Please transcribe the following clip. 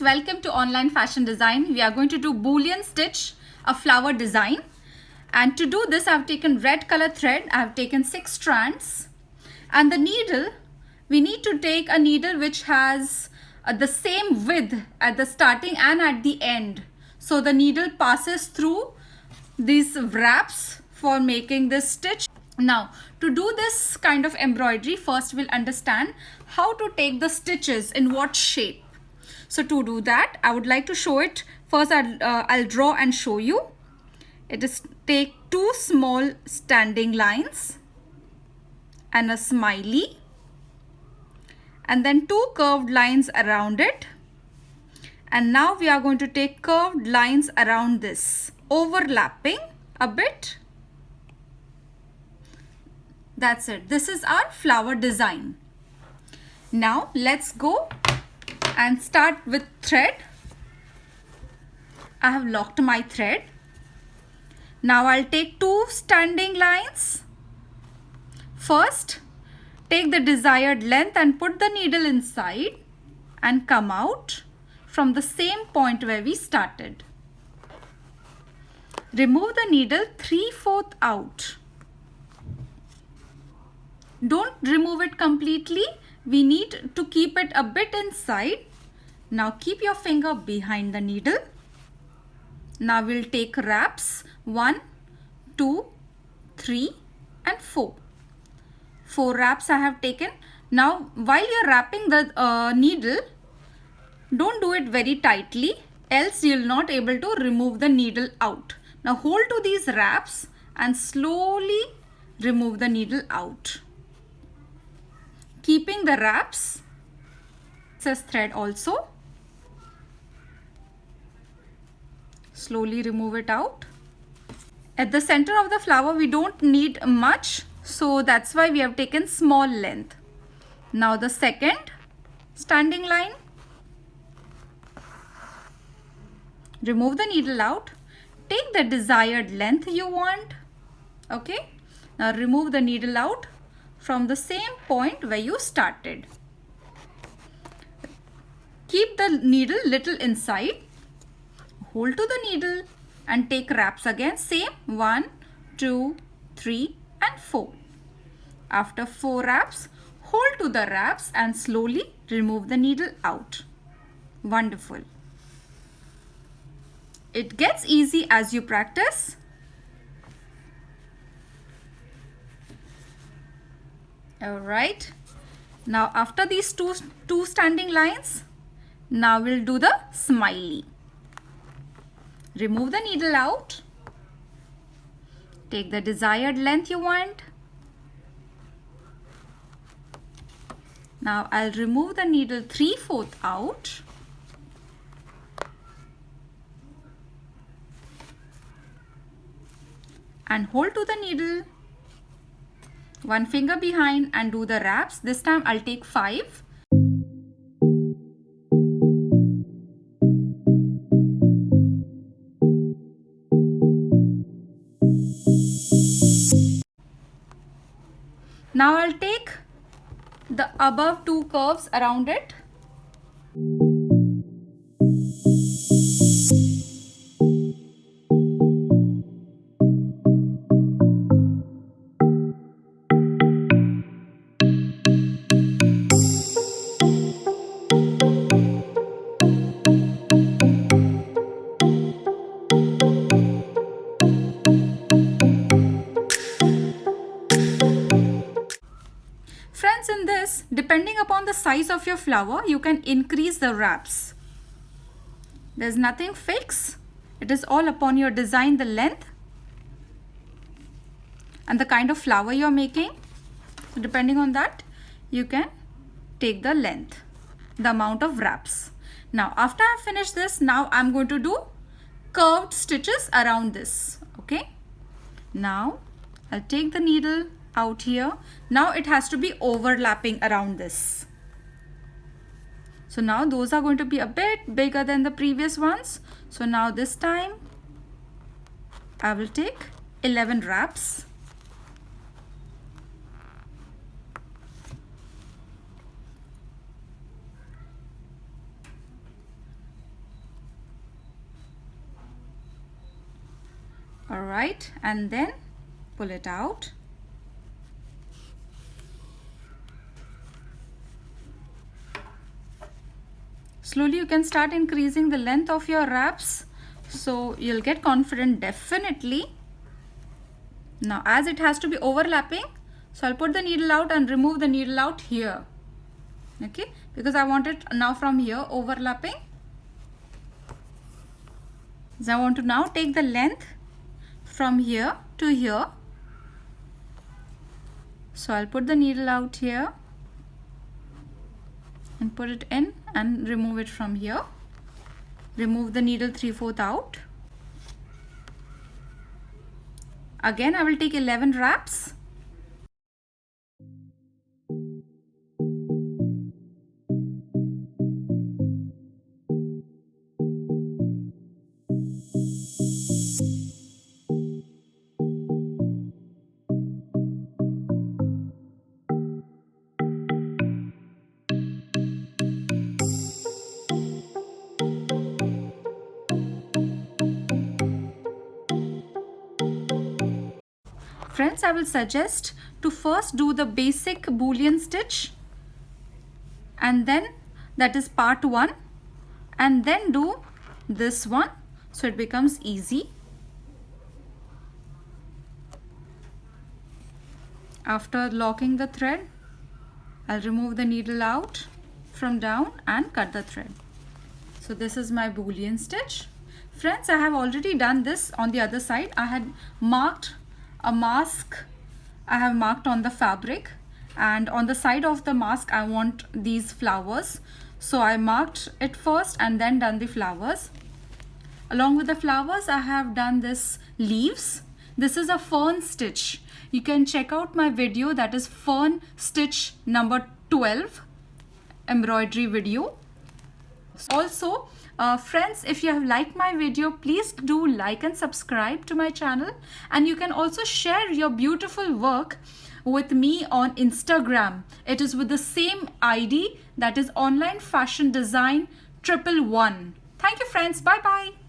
welcome to Online Fashion Design. We are going to do Boolean stitch, a flower design. And to do this, I have taken red color thread. I have taken 6 strands. And the needle, we need to take a needle which has the same width at the starting and at the end. So the needle passes through these wraps for making this stitch. Now, to do this kind of embroidery, first we'll understand how to take the stitches in what shape. So to do that, I would like to show it. First, I'll draw and show you. It is take 2 small standing lines and a smiley, and then 2 curved lines around it. And now we are going to take curved lines around this, overlapping a bit. That's it. This is our flower design. Now let's go and start with thread. I have locked my thread. Now I'll take 2 standing lines. First, take the desired length and put the needle inside and come out from the same point where we started. Remove the needle 3/4 out. Don't remove it completely. We need to keep it a bit inside. Now keep your finger behind the needle. Now we'll take wraps 1, 2, 3 and 4. 4 wraps I have taken. Now while you're wrapping the needle, don't do it very tightly, else you'll not able to remove the needle out. Now hold to these wraps and slowly remove the needle out. Keeping the wraps, excess thread also. Slowly remove it out. At the center of the flower, we don't need much, so that's why we have taken small length. Now the second standing line. Remove the needle out. Take the desired length you want. Okay. Now remove the needle out from the same point where you started. Keep the needle little inside. Hold to the needle and take wraps again. Same 1, 2, 3 and 4. After 4 wraps, hold to the wraps and slowly remove the needle out. Wonderful. It gets easy as you practice. Alright. Now after these two standing lines, now we'll do the smiley. Remove the needle out. Take the desired length you want. Now I'll remove the needle 3/4 out. And hold to the needle. 1 finger behind and do the wraps. This time I'll take 5. Now I'll take the above 2 curves around it. Friends, in this, depending upon the size of your flower, you can increase the wraps. There's nothing fixed. It is all upon your design, the length and the kind of flower you're making. So depending on that, you can take the length, the amount of wraps. Now after I finish this, now I'm going to do curved stitches around this. Okay. Now I'll take the needle out here. Now it has to be overlapping around this. So now those are going to be a bit bigger than the previous ones. So now this time I will take 11 wraps. Alright, and then pull it out. Slowly you can start increasing the length of your wraps, so you'll get confident definitely. Now as it has to be overlapping, so I'll put the needle out and remove the needle out here. Okay, because I want it now from here overlapping. So I want to now take the length from here to here. So I'll put the needle out here and put it in and remove it from here. Remove the needle 3/4 out. Again I will take 11 wraps. Friends, I will suggest to first do the basic Boolean stitch, and then that is part 1, and then do this one, so it becomes easy. After locking the thread, I'll remove the needle out from down and cut the thread. So this is my Boolean stitch. Friends, I have already done this on the other side. I had marked a mask. I have marked on the fabric, and on the side of the mask I want these flowers, so I marked it first and then done the flowers. Along with the flowers I have done this leaves. This is a fern stitch. You can check out my video, that is fern stitch number 12 embroidery video. Also friends, if you have liked my video, please do like and subscribe to my channel, and you can also share your beautiful work with me on Instagram. It is with the same ID, that is online fashion design 111. Thank you friends, bye bye.